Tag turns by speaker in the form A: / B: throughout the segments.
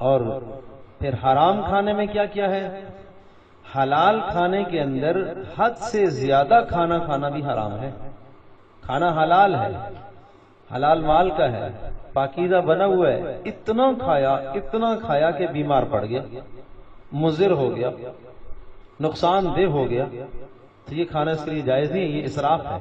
A: اور پھر حرام کھانے میں کیا کیا ہے؟ حلال کھانے کے اندر حد سے زیادہ کھانا کھانا بھی حرام ہے۔ کھانا حلال ہے، حلال مال کا ہے، پاکیزہ بنا ہوا ہے، اتنا کھایا کہ بیمار پڑ گیا، مضر ہو گیا، نقصان دہ ہو گیا، تو یہ کھانا اس کے لیے جائز نہیں ہے، یہ اسراف ہے۔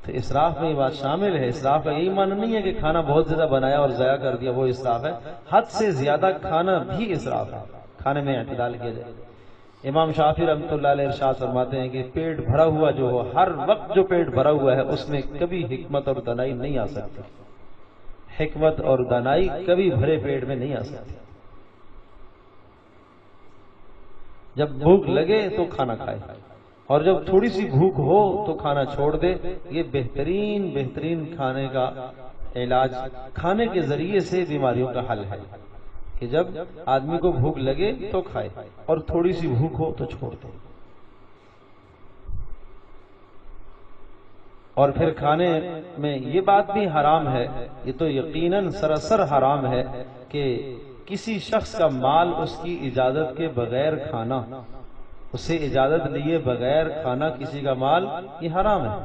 A: تو اسراف میں یہ بات شامل ہے۔ اسراف کا یہی معنی نہیں ہے کہ کھانا بہت زیادہ بنایا اور ضائع کر دیا، وہ اسراف ہے۔ حد سے زیادہ کھانا بھی اسراف ہے، کھانے میں اعتدال کیا جائے۔ امام شافعی رحمۃ اللہ علیہ ارشاد فرماتے ہیں کہ پیٹ بھرا ہوا جو ہو، ہر وقت جو پیٹ بھرا ہوا ہے اس میں کبھی حکمت اور دانائی نہیں آ سکتی۔ حکمت اور دانائی کبھی بھرے پیٹ میں نہیں آ سکتی۔ جب بھوک لگے تو کھانا کھائے، اور جب تھوڑی سی بھوک ہو تو کھانا چھوڑ دے۔ یہ بہترین کھانے کا علاج، کھانے کے ذریعے سے بیماریوں کا حل ہے کہ جب آدمی کو بھوک لگے تو کھائے اور تھوڑی سی بھوک ہو تو چھوڑ دے۔ اور پھر کھانے میں یہ بات بھی حرام ہے، یہ تو یقیناً سراسر حرام ہے کہ کسی شخص کا مال اس کی اجازت کے بغیر کھانا، اسے اجازت لیے بغیر کھانا کسی کا مال، یہ حرام ہے۔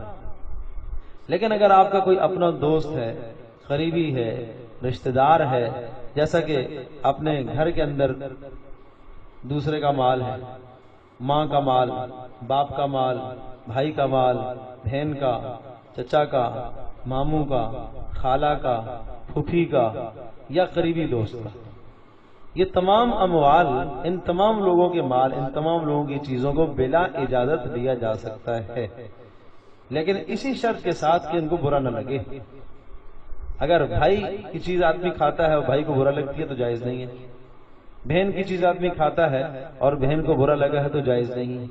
A: لیکن اگر آپ کا کوئی اپنا دوست ہے، قریبی ہے، رشتہ دار ہے، جیسا کہ اپنے گھر کے اندر دوسرے کا مال ہے، ماں کا مال، باپ کا مال، بھائی کا مال، بہن کا، چچا کا، ماموں کا، خالہ کا، پھوپھی کا یا قریبی دوست کا، یہ تمام اموال، ان تمام لوگوں کے مال، ان تمام لوگوں کی چیزوں کو بلا اجازت لیا جا سکتا ہے، لیکن اسی شرط کے ساتھ کہ ان کو برا نہ لگے۔ اگر بھائی کی چیز آدمی کھاتا ہے اور بھائی کو برا لگتی ہے تو جائز نہیں ہے، بہن کی چیز آدمی کھاتا ہے اور بہن کو برا لگا ہے تو جائز نہیں ہے،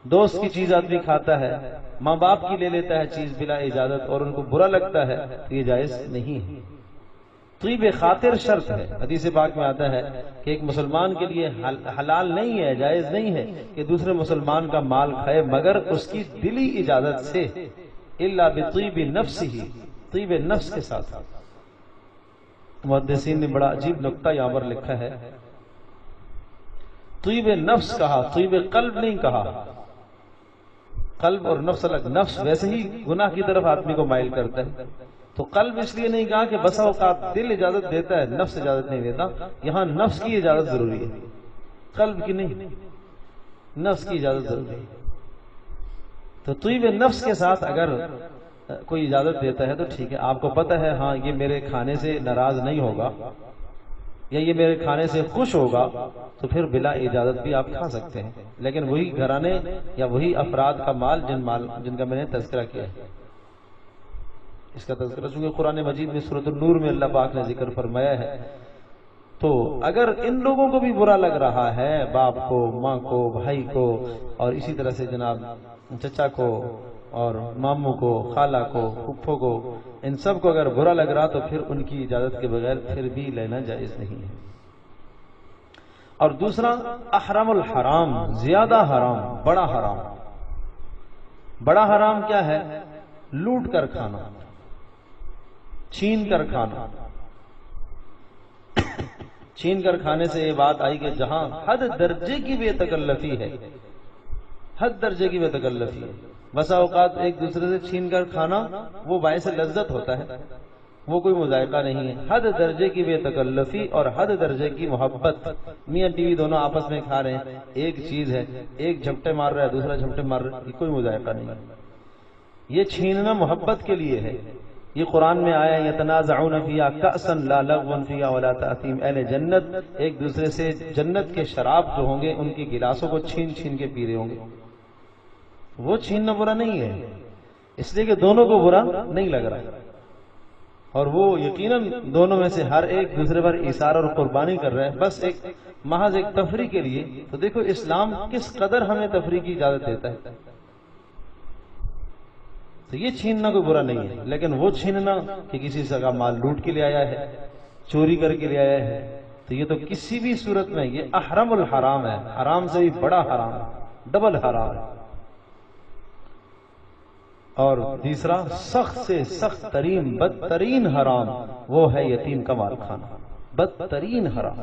A: دوست کی چیز آدمی کھاتا ہے، ماں باپ کی لے لیتا ہے چیز بلا اجازت اور ان کو برا لگتا ہے تو یہ جائز نہیں ہے۔ طیب خاطر شرط ہے، حدیث پاک میں آتا ہے کہ ایک مسلمان کے لیے حلال نہیں ہے، جائز نہیں ہے کہ دوسرے مسلمان کا مال کھائے مگر اس کی دلی اجازت سے، الا بطیب نفسہ، طیب نفس کے ساتھ۔ محدثین نے بڑا عجیب نکتہ یہاں پر لکھا ہے، طیب نفس کہا، طیب قلب نہیں کہا۔ قلب اور نفس الگ، نفس ویسے ہی گناہ کی طرف آدمی کو مائل کرتا ہے، تو قلب اس لیے نہیں کہا کہ بسا اوقات دل اجازت دیتا ہے، نفس اجازت نہیں دیتا، یہاں نفس کی اجازت ضروری ہے، قلب کی نہیں، نفس کی اجازت ضروری ہے۔ تو طیب نفس کے ساتھ اگر کوئی اجازت دیتا ہے تو ٹھیک ہے، آپ کو پتہ ہے ہاں یہ میرے کھانے سے ناراض نہیں ہوگا یا یہ میرے کھانے سے خوش ہوگا، تو پھر بلا اجازت بھی آپ کھا سکتے ہیں، لیکن وہی گھرانے یا وہی افراد کا مال جن کا میں نے تذکرہ کیا ہے۔ اس کا تذکرہ چونکہ قرآن مجید میں سورۃ النور میں اللہ پاک نے ذکر فرمایا ہے، تو اگر ان لوگوں کو بھی برا لگ رہا ہے، باپ کو، ماں کو، بھائی کو، اور اسی طرح سے جناب چچا کو اور ماموں کو، خالہ کو، پھپھو کو، ان سب کو اگر برا لگ رہا تو پھر ان کی اجازت کے بغیر پھر بھی لینا جائز نہیں ہے۔ اور دوسرا احرم الحرام، زیادہ حرام، بڑا حرام۔ بڑا حرام کیا ہے؟ لوٹ کر کھانا، چھین کر کھانا۔ چھین کر کھانے سے یہ بات آئی کہ جہاں حد درجے کی بے تکلفی ہے، حد درجے کی بے تکلفی ہے، بسا اوقات ایک دوسرے سے چھین کر کھانا وہ باعث لذت ہوتا ہے، وہ کوئی مذائقہ نہیں ہے۔ حد درجے کی بے تکلفی اور حد درجے کی محبت، میاں بیوی دونوں آپس میں کھا رہے ہیں، ایک چیز ہے، ایک جھپٹے مار رہا ہے دوسرا جھپٹے مار رہا ہے، یہ کوئی مذائقہ نہیں ہے، یہ چھیننا محبت کے لیے ہے۔ یہ قرآن میں آیا یتنازعون فیہا کأسا لا لغو فیہا ولا تأثیم، اہل جنت ایک دوسرے سے جنت کے شراب جو ہوں گے ان کی گلاسوں کو چھین چھین کے پی رہے ہوں گے، وہ چھیننا برا نہیں ہے، اس لیے کہ دونوں کو برا نہیں لگ رہا، اور وہ یقیناً دونوں میں سے ہر ایک دوسرے پر ایثار اور قربانی کر رہے ہیں، بس ایک محض ایک تفریح کے لیے۔ تو دیکھو اسلام کس قدر ہمیں تفریح کی اجازت دیتا ہے، تو یہ چھیننا کوئی برا نہیں ہے، لیکن وہ چھیننا کہ کسی سے کا مال لوٹ کے لے آیا ہے، چوری کر کے لے آیا ہے، تو یہ تو کسی بھی صورت میں یہ احرم الحرام ہے، حرام سے بھی بڑا حرام ہے، ڈبل حرام ہے۔ اور تیسرا سخت سے سخت ترین بدترین حرام وہ ہے یتیم کا مال کھانا. بدترین حرام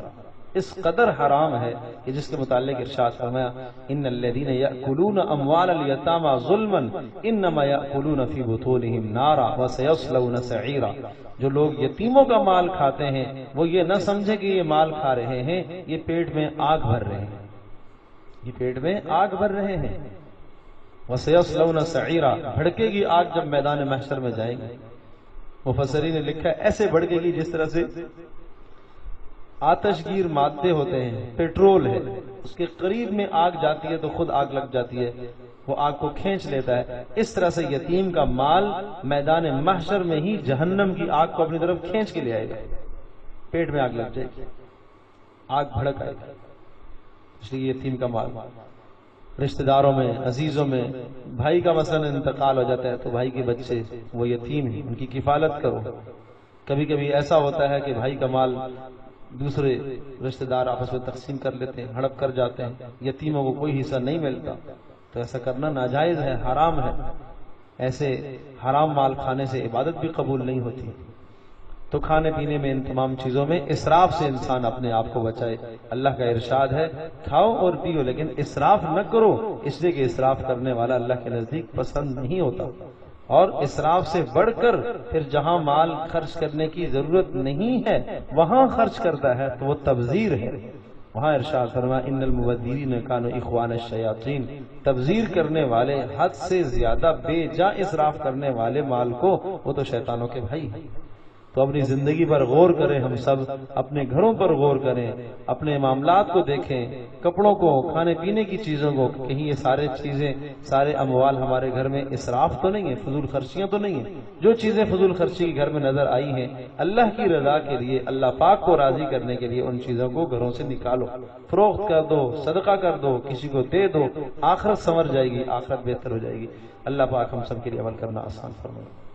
A: اس قدر حرام ہے کہ جس کے متعلق ارشاد فرمایا ان الذين ياكلون اموال اليتامى ظلما انما ياكلون في بطونهم نارا وسيصلون سعيرا. جو لوگ یتیموں کا مال کھاتے ہیں وہ یہ نہ سمجھے کہ یہ مال کھا رہے ہیں، یہ پیٹ میں آگ بھر رہے ہیں، یہ پیٹ میں آگ بھر رہے ہیں. وسيصلون سعيرا، بھڑکے گی آگ جب میدان محشر میں جائیں گے. مفسرین نے لکھا ہے ایسے بھڑکے گی جس طرح سے آتش گیر مادے ہوتے ہیں، پیٹرول ہے، اس کے قریب میں آگ جاتی ہے تو خود آگ لگ جاتی ہے، وہ آگ کو کھینچ لیتا ہے. اس طرح سے یتیم کا مال میدان محشر میں ہی جہنم کی آگ کو اپنی طرف کھینچ کے لے آئے گا، پیٹ میں آگ لگ جائے گی، آگ بھڑک آئے گی. اس لیے یتیم کا مال رشتہ داروں میں، عزیزوں میں، بھائی کا مثلا انتقال ہو جاتا ہے تو بھائی کے بچے وہ یتیم ہیں، ان کی کفالت کرو. کبھی کبھی ایسا ہوتا ہے کہ بھائی کا مال دوسرے رشتہ دار آپس میں تقسیم کر لیتے ہیں، ہڑپ کر جاتے ہیں، یتیموں کو کوئی حصہ نہیں ملتا، تو ایسا کرنا ناجائز ہے، حرام ہے. ایسے حرام مال کھانے سے عبادت بھی قبول نہیں ہوتی. تو کھانے پینے میں ان تمام چیزوں میں اسراف سے انسان اپنے آپ کو بچائے. اللہ کا ارشاد ہے کھاؤ اور پیو لیکن اسراف نہ کرو، اس لیے کہ اسراف کرنے والا اللہ کے نزدیک پسند نہیں ہوتا. اور اسراف سے بڑھ کر پھر جہاں مال خرچ کرنے کی ضرورت نہیں ہے وہاں خرچ کرتا ہے تو وہ تبذیر ہے. وہاں ارشاد فرمایا ان المبذرین کانوا اخوان الشیاطین، تبذیر کرنے والے، حد سے زیادہ بے جا اسراف کرنے والے مال کو، وہ تو شیطانوں کے بھائی ہیں. تو اپنی زندگی پر غور کریں، ہم سب اپنے گھروں پر غور کریں، اپنے معاملات کو دیکھیں، کپڑوں کو، کھانے پینے کی چیزوں کو، کہیں یہ سارے چیزیں، سارے اموال ہمارے گھر میں اسراف تو نہیں ہے، فضول خرچیاں تو نہیں ہیں. جو چیزیں فضول خرچی کے گھر میں نظر آئی ہیں اللہ کی رضا کے لیے، اللہ پاک کو راضی کرنے کے لیے ان چیزوں کو گھروں سے نکالو، فروخت کر دو، صدقہ کر دو، کسی کو دے دو، آخرت سنور جائے گی، آخرت بہتر ہو جائے گی. اللہ پاک ہم سب کے لیے عمل کرنا آسان فرمائے.